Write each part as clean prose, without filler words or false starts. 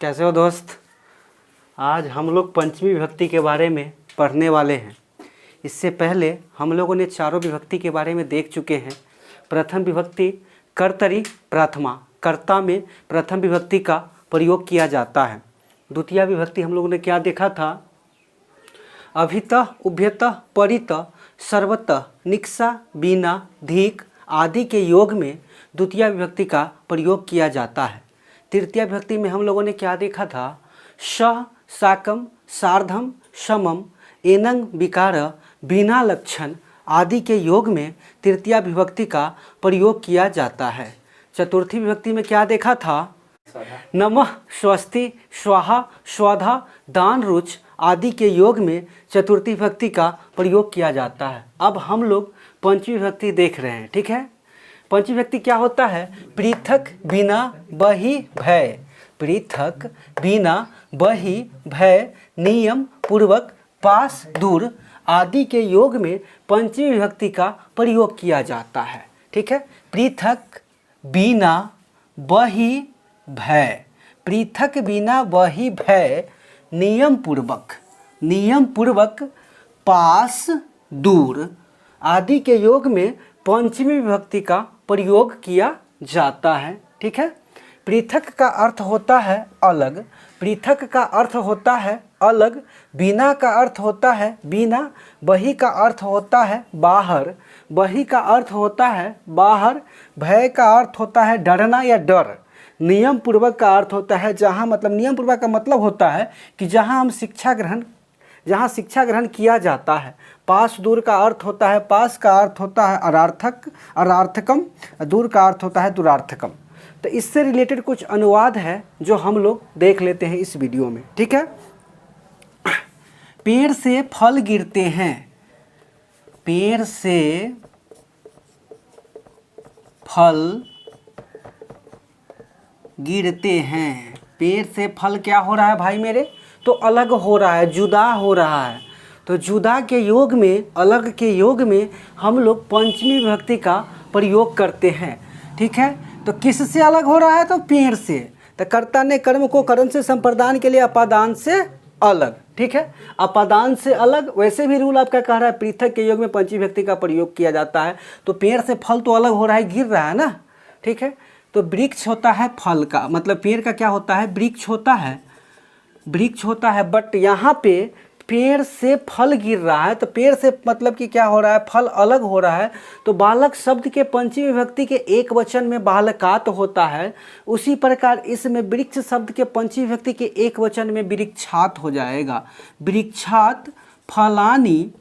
कैसे हो दोस्त। आज हम लोग पंचमी विभक्ति के बारे में पढ़ने वाले हैं। इससे पहले हम लोगों ने चारों विभक्ति के बारे में देख चुके हैं। प्रथम विभक्ति कर्तरी प्रथमा, कर्ता में प्रथम विभक्ति का प्रयोग किया जाता है। द्वितीय विभक्ति हम लोगों ने क्या देखा था, अभितः उभयतः परितः सर्वतः निक्सा बीना धीक आदि के योग में द्वितीय विभक्ति का प्रयोग किया जाता है। तृतीय विभक्ति में हम लोगों ने क्या देखा था, श साकम सार्धम समम एनंग विकार बिना लक्षण आदि के योग में तृतीय विभक्ति का प्रयोग किया जाता है। चतुर्थी विभक्ति में क्या देखा था, नमः स्वस्ति स्वाहा स्वधा दान रुच आदि के योग में चतुर्थी विभक्ति का प्रयोग किया जाता है। अब हम लोग पंचमी विभक्ति देख रहे हैं, ठीक है। पंचमी विभक्ति क्या होता है, पृथक बिना बहि भय, पृथक बिना बहि भय नियम पूर्वक पास दूर आदि के योग में पंचमी विभक्ति का प्रयोग किया जाता है, ठीक है। पृथक बिना बहि भय, पृथक बिना बहि भय नियम पूर्वक पास दूर आदि के योग में पंचमी विभक्ति का प्रयोग किया जाता है, ठीक है। पृथक का अर्थ होता है अलग, पृथक का अर्थ होता है अलग, बिना का अर्थ होता है बिना, बहि का अर्थ होता है बाहर, बहि का अर्थ होता है बाहर, भय का अर्थ होता है डरना या डर, नियम पूर्वक का अर्थ होता है जहाँ, मतलब नियम पूर्वक का मतलब होता है कि जहाँ शिक्षा ग्रहण किया जाता है। पास दूर का अर्थ होता है, पास का अर्थ होता है अरार्थकम, दूर का अर्थ होता है दुरार्थकम। तो इससे रिलेटेड कुछ अनुवाद है जो हम लोग देख लेते हैं इस वीडियो में, ठीक है। पेड़ से फल गिरते हैं, पेड़ से फल गिरते हैं, पेड़ से फल क्या हो रहा है भाई मेरे, तो अलग हो रहा है, जुदा हो रहा है। तो जुदा के योग में, अलग के योग में हम लोग पंचमी विभक्ति का प्रयोग करते हैं, ठीक है। तो किससे अलग हो रहा है, तो पेड़ से। तो कर्ता ने कर्म को करण से संप्रदान के लिए अपादान से अलग, ठीक है, अपादान से अलग। वैसे भी रूल आपका कह रहा है पृथक के योग में पंचमी विभक्ति का प्रयोग किया जाता है। तो पेड़ से फल तो अलग हो रहा है, गिर रहा है ना, ठीक है। तो वृक्ष होता है फल का, मतलब पेड़ का क्या होता है, वृक्ष होता है, बट यहाँ पे पेड़ से फल गिर रहा है। तो पेड़ से मतलब कि क्या हो रहा है, फल अलग हो रहा है। तो बालक शब्द के पंचमी विभक्ति के एक वचन में बालकात होता है, उसी प्रकार इसमें वृक्ष शब्द के पंचमी विभक्ति के एक वचन में वृक्षात हो जाएगा। वृक्षात फलानी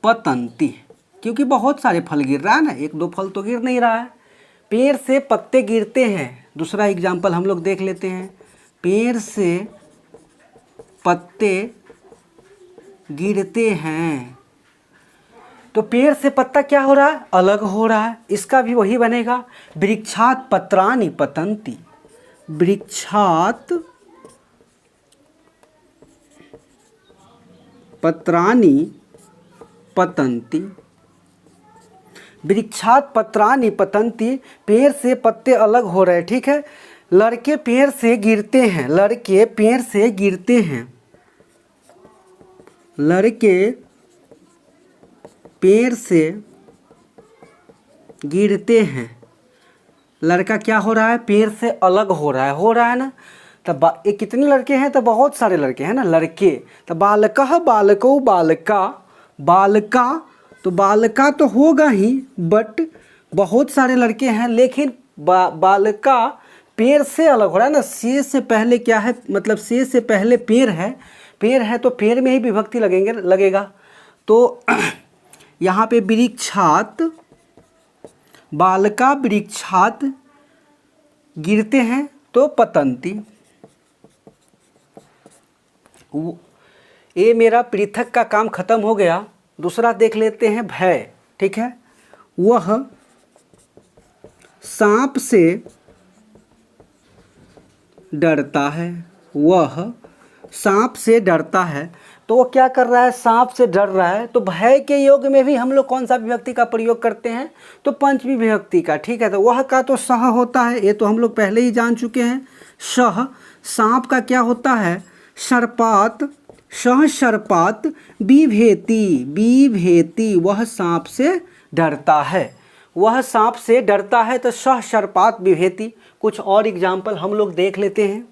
पतंती, क्योंकि बहुत सारे फल गिर रहा है ना, एक दो फल तो गिर नहीं रहा है। पेड़ से पत्ते गिरते हैं, दूसरा एग्जाम्पल हम लोग देख लेते हैं। पेड़ से पत्ते गिरते हैं, तो पेड़ से पत्ता क्या हो रहा है, अलग हो रहा है। इसका भी वही बनेगा, वृक्षात पत्राणि पतंती, वृक्षात पत्राणि पतंती, वृक्षात पत्राणि पतंती, पेड़ से पत्ते अलग हो रहे हैं, ठीक है। लड़के पेड़ से गिरते हैं, लड़के पेड़ से गिरते हैं, लड़के पेड़ से गिरते हैं। लड़का क्या हो रहा है, पेड़ से अलग हो रहा है ना। तब ये कितने लड़के हैं, तो बहुत सारे लड़के हैं ना, लड़के। तो बालकः बालको बालका, बालका तो बालका तो होगा ही, बट बहुत सारे लड़के हैं, लेकिन बालका पेड़ से अलग हो रहा है ना। से से पहले क्या है, मतलब से पहले पेड़ है, तो पेड़ में ही विभक्ति लगेगा। तो यहाँ पे वृक्षात, बालका वृक्षात गिरते हैं तो पतंती। ये मेरा पृथक का काम खत्म हो गया। दूसरा देख लेते हैं भय, ठीक है। वह सांप से डरता है, वह सांप से डरता है। तो वो क्या कर रहा है, सांप से डर रहा है। तो भय के योग में भी हम लोग कौन सा विभक्ति का प्रयोग करते हैं, तो पंचमी विभक्ति का, ठीक है। तो वह का तो सह होता है, ये तो हम लोग पहले ही जान चुके हैं। सह सांप का क्या होता है? सर्पात, सह सर्पात बिभेति, बिभेति वह सांप से डरता है, वह सांप से डरता है। तो सह सर्पात बिभेति। कुछ और एग्जाम्पल हम लोग देख लेते हैं।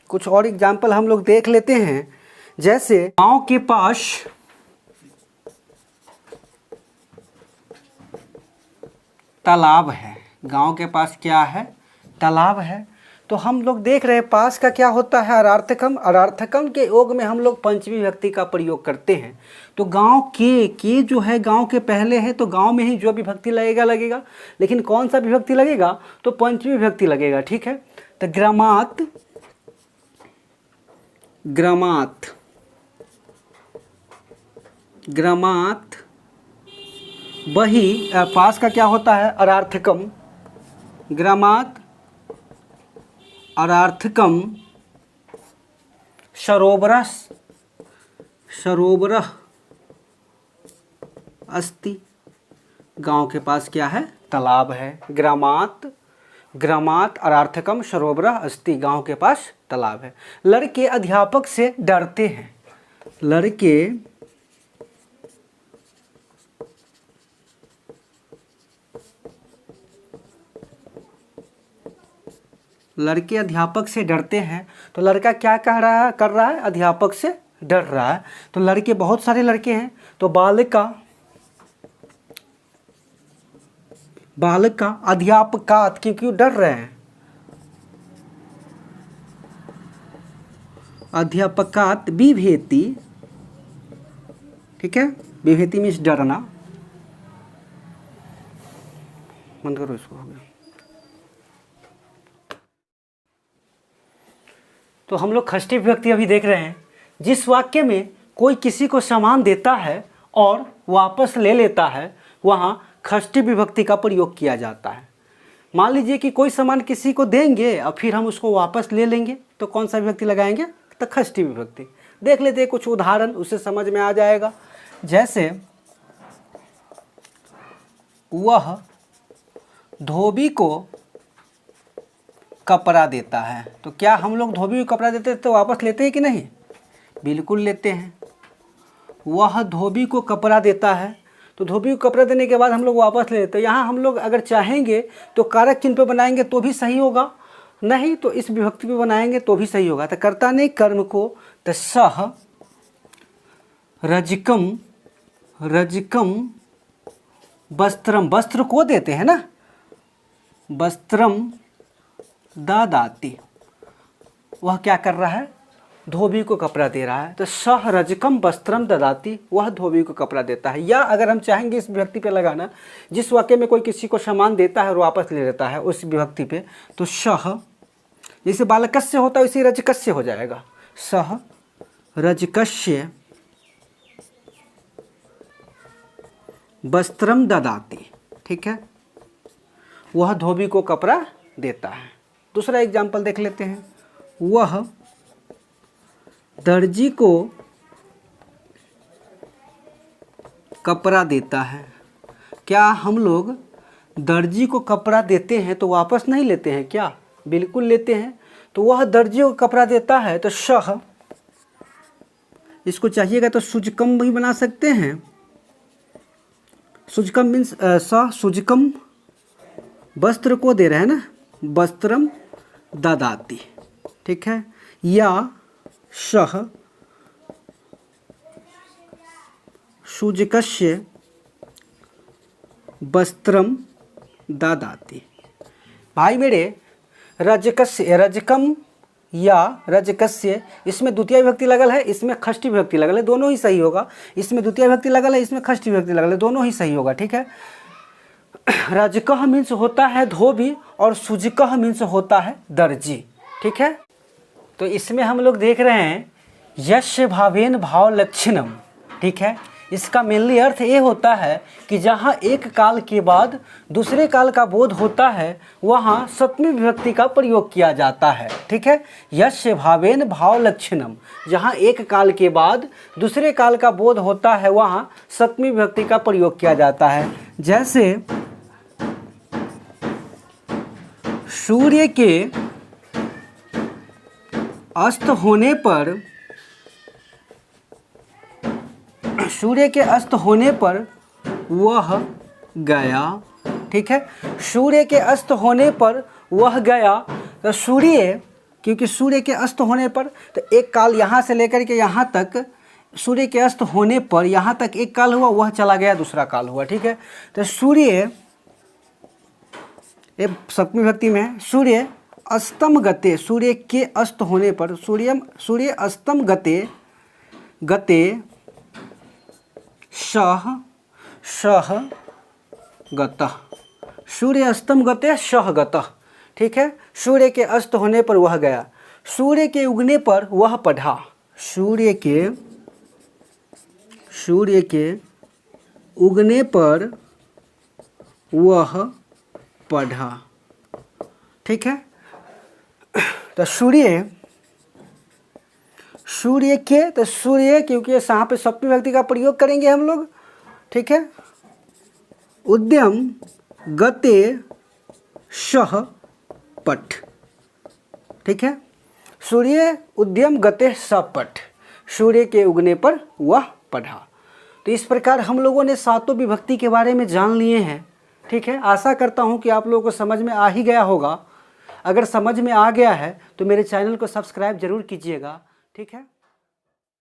कुछ और एग्जाम्पल हम लोग देख लेते हैं। जैसे गांव के पास तालाब है, गांव के पास क्या है? तालाब है। तो हम लोग देख रहे हैं पास का क्या होता है? अरार्थकम। अरार्थकम के योग में हम लोग पंचमी विभक्ति का प्रयोग करते हैं। तो गांव के जो है गांव के पहले है, तो गांव में ही जो विभक्ति लगेगा, लेकिन कौन सा विभक्ति लगेगा? तो पंचमी विभक्ति लगेगा। ठीक है। तो ग्रामात, ग्रामात, ग्रामात वही पास का क्या होता है? अरार्थकम। ग्रामात अरार्थकम सरोवरः, सरोवरः अस्ति। गांव के पास क्या है? तालाब है। ग्रामात, ग्रामात अरार्थकम सरोवरः अस्ति, गांव के पास तालाब है। लड़के अध्यापक से डरते हैं, लड़के लड़के अध्यापक से डरते हैं। तो लड़का क्या कर रहा है? अध्यापक से डर रहा है। तो लड़के बहुत सारे लड़के हैं। तो बालिका, बालिका अध्यापकात, क्योंकि डर रहे हैं, अध्यापकात बिभेति। ठीक है। बिभेति मीन्स डरना। बंद करो इसको, हो गया। तो हम लोग षष्ठी विभक्ति अभी देख रहे हैं। जिस वाक्य में कोई किसी को सामान देता है और वापस ले लेता है, वहाँ षष्ठी विभक्ति का प्रयोग किया जाता है। मान लीजिए कि कोई सामान किसी को देंगे और फिर हम उसको वापस ले लेंगे, तो कौन सा विभक्ति लगाएंगे? तो षष्ठी विभक्ति। देख लेते हैं कुछ उदाहरण, उससे समझ में आ जाएगा। जैसे वह धोबी को कपड़ा देता है। तो क्या हम लोग धोबी को कपड़ा देते हैं तो वापस लेते हैं कि नहीं? बिल्कुल लेते हैं। वह धोबी को कपड़ा देता है, तो धोबी को कपड़ा देने के बाद हम लोग वापस ले लेते हैं। यहाँ हम लोग अगर चाहेंगे तो कारक चिन्ह पे बनाएंगे तो भी सही होगा, नहीं तो इस विभक्ति पे बनाएंगे तो भी सही होगा। तो कर्ता ने कर्म को, तो सह रजकम, रजकम वस्त्रम, वस्त्र को देते हैं ना, वस्त्रम ददाति। वह क्या कर रहा है? धोबी को कपड़ा दे रहा है। तो सह रजकम वस्त्रम ददाति, वह धोबी को कपड़ा देता है। या अगर हम चाहेंगे इस विभक्ति पे लगाना, जिस वाक्य में कोई किसी को सामान देता है और वापस ले लेता है, उस विभक्ति पे, तो सह जैसे बालकस्य होता है उसी रजकस्य हो जाएगा। सह रजकस्य वस्त्रम ददाति। ठीक है। वह धोबी को कपड़ा देता है। दूसरा एग्जाम्पल देख लेते हैं। वह दर्जी को कपड़ा देता है। क्या हम लोग दर्जी को कपड़ा देते हैं तो वापस नहीं लेते हैं क्या? बिल्कुल लेते हैं। तो वह दर्जी को कपड़ा देता है, तो सह, इसको चाहिएगा तो सुजकम भी बना सकते हैं। सुजकम मीन्स स सुजकम, वस्त्र को दे रहे हैं ना, वस्त्रम ददाति। ठीक है। या सह सुजकस्य वस्त्रम ददाति। भाई मेरे, रजकस्य, रजकम या रजकस्य, इसमें द्वितीय विभक्ति लगल है, इसमें षष्ठी विभक्ति लगल है, दोनों ही सही होगा। इसमें द्वितीय विभक्ति लगल है, इसमें षष्ठी विभक्ति लगल है, दोनों ही सही होगा। ठीक है। रजकह मीन्स होता है धोबी और सुजकह मीन्स होता है दर्जी। ठीक है। तो इसमें हम लोग देख रहे हैं यस्य भावेन भाव लक्षणम। ठीक है। इसका मेनली अर्थ ये होता है कि जहाँ एक काल के बाद दूसरे काल का बोध होता है वहाँ सप्तमी विभक्ति का प्रयोग किया जाता है। ठीक है, यस्य भावेन भाव लक्षणम, जहाँ एक काल के बाद दूसरे काल का बोध होता है वहाँ सप्तमी विभक्ति का प्रयोग किया जाता है। जैसे सूर्य के अस्त होने पर, सूर्य के अस्त होने पर वह गया। ठीक है, सूर्य के अस्त होने पर वह गया। तो सूर्य, क्योंकि सूर्य के अस्त होने पर तो एक काल यहाँ से लेकर के यहाँ तक, सूर्य के अस्त होने पर यहाँ तक एक काल हुआ, वह चला गया, दूसरा काल हुआ। ठीक है, तो सूर्य, ये सप्तमी विभक्ति में है, सूर्य अस्तम गते, सूर्य के अस्त होने पर, सूर्य अस्तम गते सह गतः, सूर्य अस्तम गते सह गतः। ठीक है, सूर्य के अस्त होने पर वह गया, सूर्य के उगने पर वह पढ़ा, सूर्य के उगने पर वह पढ़ा। ठीक है, तो सूर्य के, तो सूर्य, क्योंकि यहाँ पे सप्तमी विभक्ति का प्रयोग करेंगे हम लोग। ठीक है, उद्यम गते सह पठ। ठीक है, सूर्य उद्यम गते सह पठ, सूर्य के उगने पर वह पढ़ा। तो इस प्रकार हम लोगों ने सातों विभक्ति के बारे में जान लिए हैं। ठीक है, आशा करता हूँ कि आप लोगों को समझ में आ ही गया होगा। अगर समझ में आ गया है तो मेरे चैनल को सब्सक्राइब जरूर कीजिएगा। ठीक है।